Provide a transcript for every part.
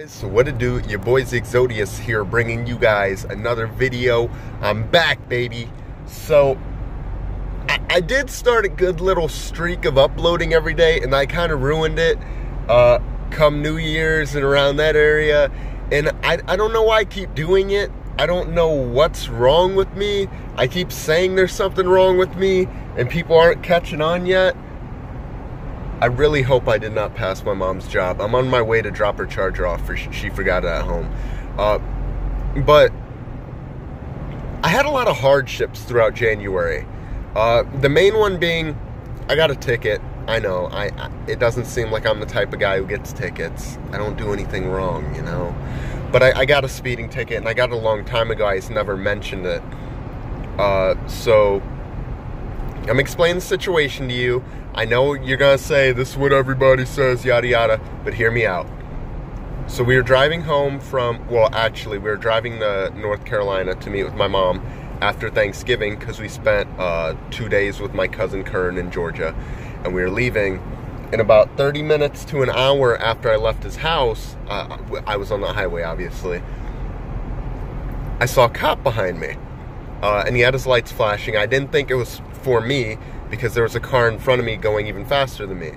So what it do, your boy Zodius here, bringing you guys another video. I'm back, baby. So I did start a good little streak of uploading every day, and I kind of ruined it come New Year's and around that area. And I don't know why I keep doing it. I don't know what's wrong with me. I keep saying there's something wrong with me and people aren't catching on yet. I really hope I did not pass my mom's job. I'm on my way to drop her charger off, for she forgot it at home. But I had a lot of hardships throughout January. The main one being, I got a ticket. I know, it doesn't seem like I'm the type of guy who gets tickets. I don't do anything wrong, you know. But I got a speeding ticket, and I got it a long time ago. I just never mentioned it. So I'm explaining the situation to you. I know you're gonna say this is what everybody says, yada yada, but hear me out. So we were driving home from, well, actually, we were driving to North Carolina to meet with my mom after Thanksgiving, because we spent 2 days with my cousin Kern in Georgia, and we were leaving. And about 30 minutes to an hour after I left his house, I was on the highway, obviously, I saw a cop behind me, and he had his lights flashing. I didn't think it was for me, because there was a car in front of me going even faster than me.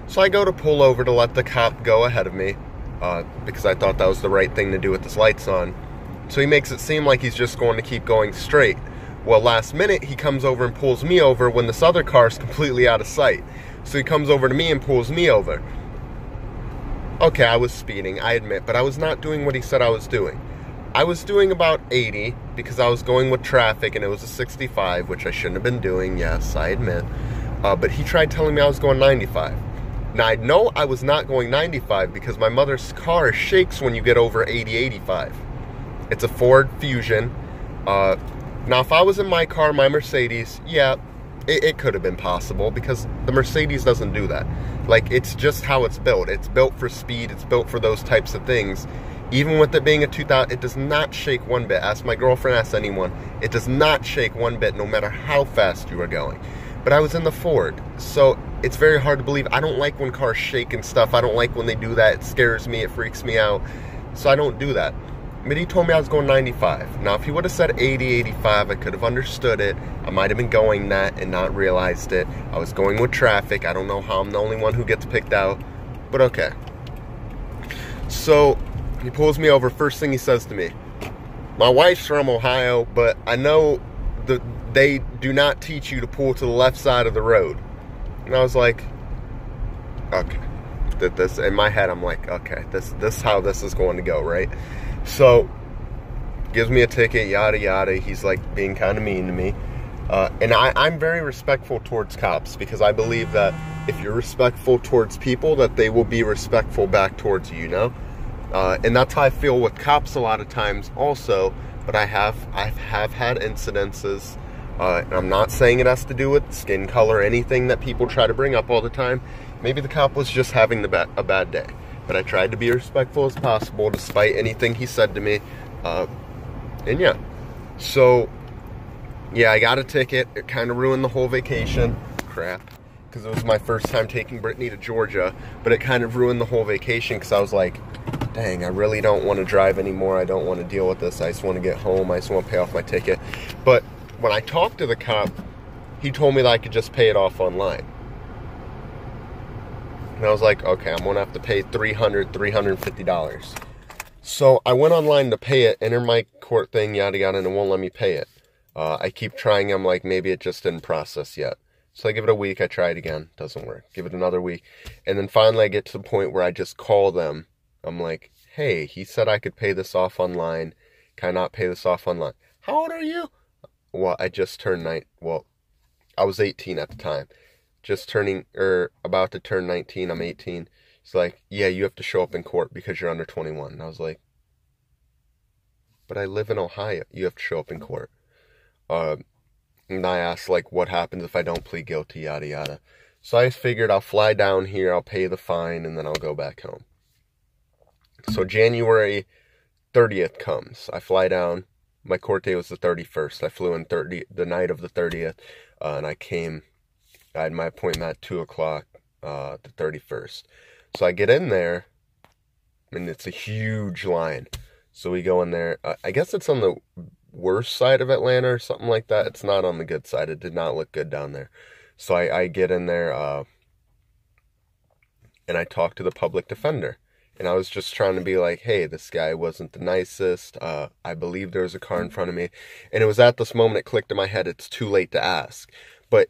So I go to pull over to let the cop go ahead of me, because I thought that was the right thing to do with his lights on. So he makes it seem like he's just going to keep going straight. Well, last minute, he comes over and pulls me over when this other car is completely out of sight. So he comes over to me and pulls me over. Okay, I was speeding, I admit, but I was not doing what he said I was doing. I was doing about 80 because I was going with traffic, and it was a 65, which I shouldn't have been doing, yes, I admit. But he tried telling me I was going 95. Now, I know I was not going 95 because my mother's car shakes when you get over 80, 85. It's a Ford Fusion. Now, if I was in my car, my Mercedes, yeah, it could have been possible, because the Mercedes doesn't do that. Like, it's just how it's built. It's built for speed. It's built for those types of things. Even with it being a 2000, it does not shake one bit. Ask my girlfriend, ask anyone. It does not shake one bit, no matter how fast you are going. But I was in the Ford, so it's very hard to believe. I don't like when cars shake and stuff. I don't like when they do that. It scares me. It freaks me out. So I don't do that. But he told me I was going 95. Now, if he would have said 80, 85, I could have understood it. I might have been going that and not realized it. I was going with traffic. I don't know how I'm the only one who gets picked out, but okay. So he pulls me over. First thing he says to me, my wife's from Ohio, but I know they do not teach you to pull to the left side of the road. And I was like, okay. This in my head, I'm like, okay, this is how this is going to go, right? So gives me a ticket, yada yada. He's like being kind of mean to me, and I'm very respectful towards cops, because I believe that if you're respectful towards people, that they will be respectful back towards you, you know. And that's how I feel with cops a lot of times also. But I've had incidences, and I'm not saying it has to do with skin color, anything that people try to bring up all the time. Maybe the cop was just having a bad day. But I tried to be respectful as possible, despite anything he said to me. And yeah. So, yeah, I got a ticket. It kind of ruined the whole vacation. Crap. Because it was my first time taking Brittany to Georgia. But it kind of ruined the whole vacation, because I was like, dang, I really don't want to drive anymore. I don't want to deal with this. I just want to get home. I just want to pay off my ticket. But when I talked to the cop, he told me that I could just pay it off online. And I was like, okay, I'm going to have to pay $350. So I went online to pay it, enter my court thing, yada yada, and it won't let me pay it. I keep trying. I'm like, maybe it just didn't process yet. So I give it a week. I try it again. Doesn't work. Give it another week. And then finally I get to the point where I just call them. I'm like, hey, he said I could pay this off online. Can I not pay this off online? How old are you? Well, I just turned I was 18 at the time. Just turning, or about to turn 19, I'm 18. He's like, yeah, you have to show up in court because you're under 21. And I was like, but I live in Ohio. You have to show up in court. And I asked, like, what happens if I don't plead guilty, yada yada. So I just figured I'll fly down here, I'll pay the fine, and then I'll go back home. So January 30th comes. I fly down. My court day was the 31st. I flew in the night of the 30th, and I had my appointment at 2 o'clock, the 31st. So I get in there, and it's a huge line. So we go in there. I guess it's on the worst side of Atlanta or something like that. It's not on the good side. It did not look good down there. So I get in there, and I talk to the public defender. And I was just trying to be like, hey, this guy wasn't the nicest. I believe there was a car in front of me. And it was at this moment it clicked in my head, it's too late to ask. But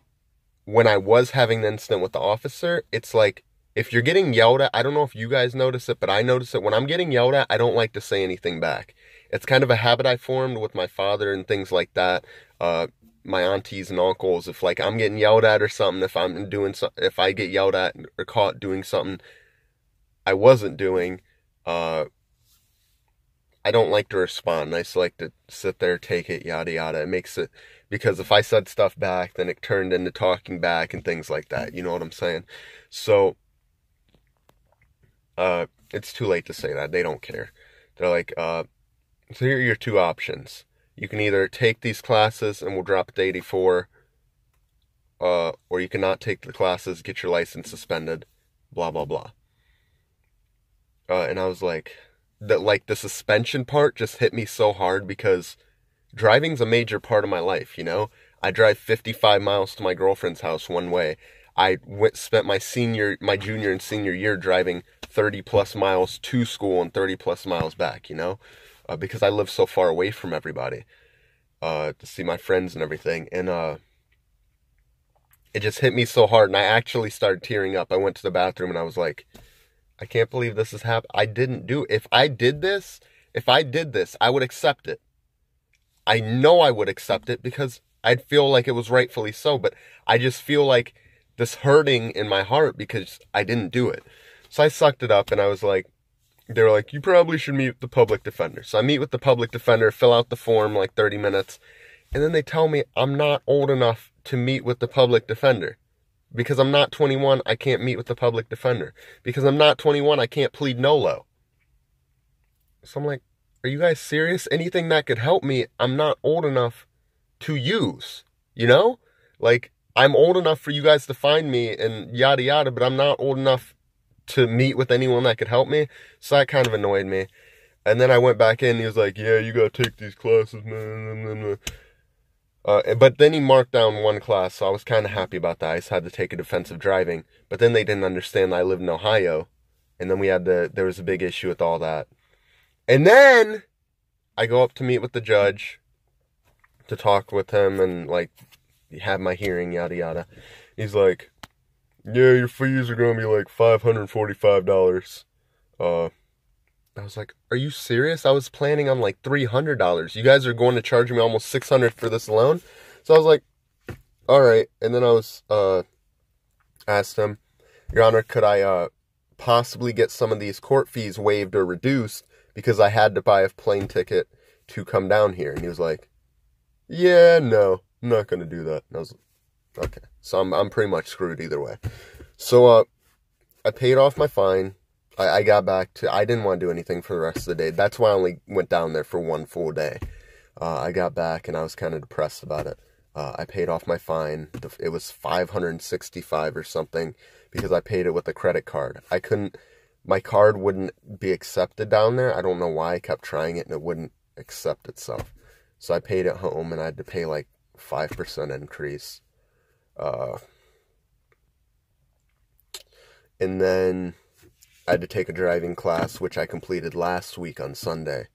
when I was having the incident with the officer, it's like, if you're getting yelled at, I don't know if you guys notice it, but I notice it. When I'm getting yelled at, I don't like to say anything back. It's kind of a habit I formed with my father and things like that. My aunties and uncles, if like I'm getting yelled at or something, if I get yelled at or caught doing something I wasn't doing, I don't like to respond. I just like to sit there, take it, yada yada. It makes it, because if I said stuff back, then it turned into talking back and things like that. You know what I'm saying? So, it's too late to say that. They don't care. They're like, so here are your two options. You can either take these classes and we'll drop it to 84, or you cannot take the classes, get your license suspended, blah, blah, blah. And I was like, the suspension part just hit me so hard because driving's a major part of my life, you know? I drive 55 miles to my girlfriend's house one way. I spent my junior and senior year driving 30 plus miles to school and 30 plus miles back, you know? Because I live so far away from everybody, to see my friends and everything. And, it just hit me so hard, and I actually started tearing up. I went to the bathroom and I was like, I can't believe this has happened. I didn't do it. If I did this, I would accept it. I know I would accept it because I'd feel like it was rightfully so, but I just feel like this hurting in my heart because I didn't do it. So I sucked it up and I was like, they were like, you probably should meet with the public defender. So I meet with the public defender, fill out the form, like 30 minutes. And then they tell me I'm not old enough to meet with the public defender. Because I'm not 21, I can't meet with the public defender. Because I'm not 21, I can't plead NOLO. So I'm like, are you guys serious? Anything that could help me, I'm not old enough to use. You know? Like, I'm old enough for you guys to find me and yada yada, but I'm not old enough to meet with anyone that could help me. So that kind of annoyed me. And then I went back in and he was like, yeah, you gotta take these classes, man. But then he marked down one class, so I was kind of happy about that. I just had to take a defensive driving. But then they didn't understand that I lived in Ohio. And then there was a big issue with all that. And then I go up to meet with the judge to talk with him and, like, have my hearing, yada, yada. He's like, yeah, your fees are going to be, like, $545. I was like, are you serious? I was planning on, like, $300. You guys are going to charge me almost $600 for this alone? So I was like, all right. And then I was, asked him, Your Honor, could I, possibly get some of these court fees waived or reduced because I had to buy a plane ticket to come down here? And he was like, yeah, no, I'm not going to do that. And I was like, okay. So I'm pretty much screwed either way. So, I paid off my fine. I got back to, I didn't want to do anything for the rest of the day. That's why I only went down there for one full day. I got back and I was kind of depressed about it. I paid off my fine. It was $565 or something because I paid it with a credit card. My card wouldn't be accepted down there. I don't know why. I kept trying it and it wouldn't accept itself. So I paid it home and I had to pay like 5% increase. And then I had to take a driving class, which I completed last week on Sunday.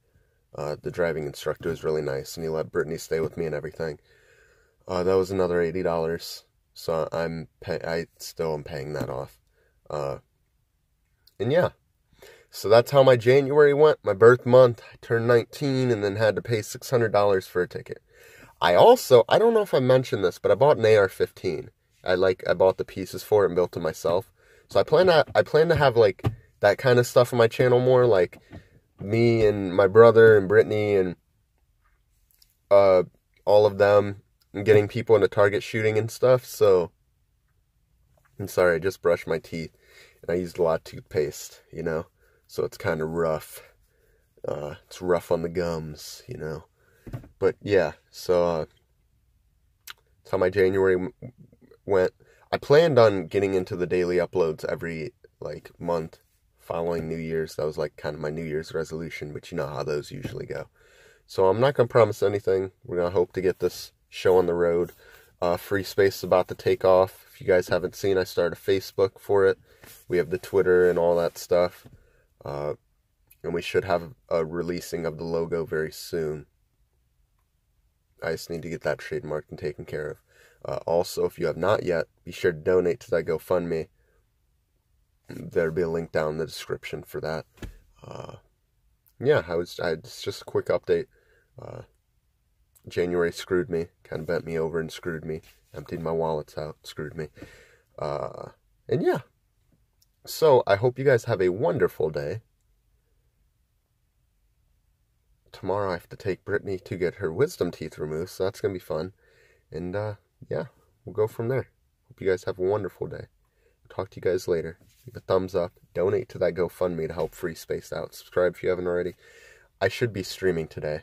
The driving instructor was really nice, and he let Brittany stay with me and everything. That was another $80, so I still am paying that off. And yeah, so that's how my January went. My birth month, I turned 19, and then had to pay $600 for a ticket. I don't know if I mentioned this, but I bought an AR-15. I bought the pieces for it and built it myself. So I plan to have, like, that kind of stuff on my channel more, like, me and my brother and Brittany and, all of them, and getting people into target shooting and stuff. So, I'm sorry, I just brushed my teeth, and I used a lot of toothpaste, you know, so it's kind of rough. It's rough on the gums, you know, but yeah, so, that's how my January went. I planned on getting into the daily uploads every, like, month following New Year's. That was like kind of my New Year's resolution, but you know how those usually go. So I'm not going to promise anything. We're going to hope to get this show on the road. Free Space is about to take off. If you guys haven't seen, I started a Facebook for it. We have the Twitter and all that stuff. And we should have a releasing of the logo very soon. I just need to get that trademarked and taken care of. Also, if you have not yet, be sure to donate to that GoFundMe. There'll be a link down in the description for that. Yeah, it's just a quick update. January screwed me, kind of bent me over and screwed me. Emptied my wallets out, screwed me. And yeah. So, I hope you guys have a wonderful day. Tomorrow I have to take Brittany to get her wisdom teeth removed, so that's going to be fun. And, yeah, we'll go from there. Hope you guys have a wonderful day. Talk to you guys later. Leave a thumbs up. Donate to that GoFundMe to help Free Space out. Subscribe if you haven't already. I should be streaming today.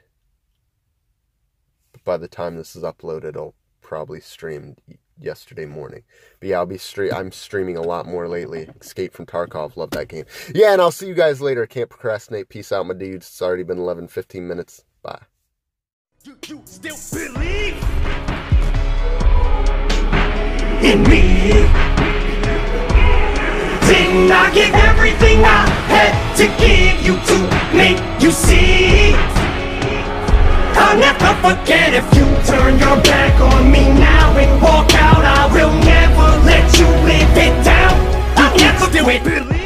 But by the time this is uploaded, I'll probably stream yesterday morning. But yeah, I'm streaming a lot more lately. Escape from Tarkov. Love that game. Yeah, and I'll see you guys later. Can't procrastinate. Peace out, my dudes. It's already been 11-15 minutes. Bye. You still believe in me? Didn't I give everything I had to give you to make you see? I'll never forget if you turn your back on me now and walk out. I will never let you live it down. I'll never do it.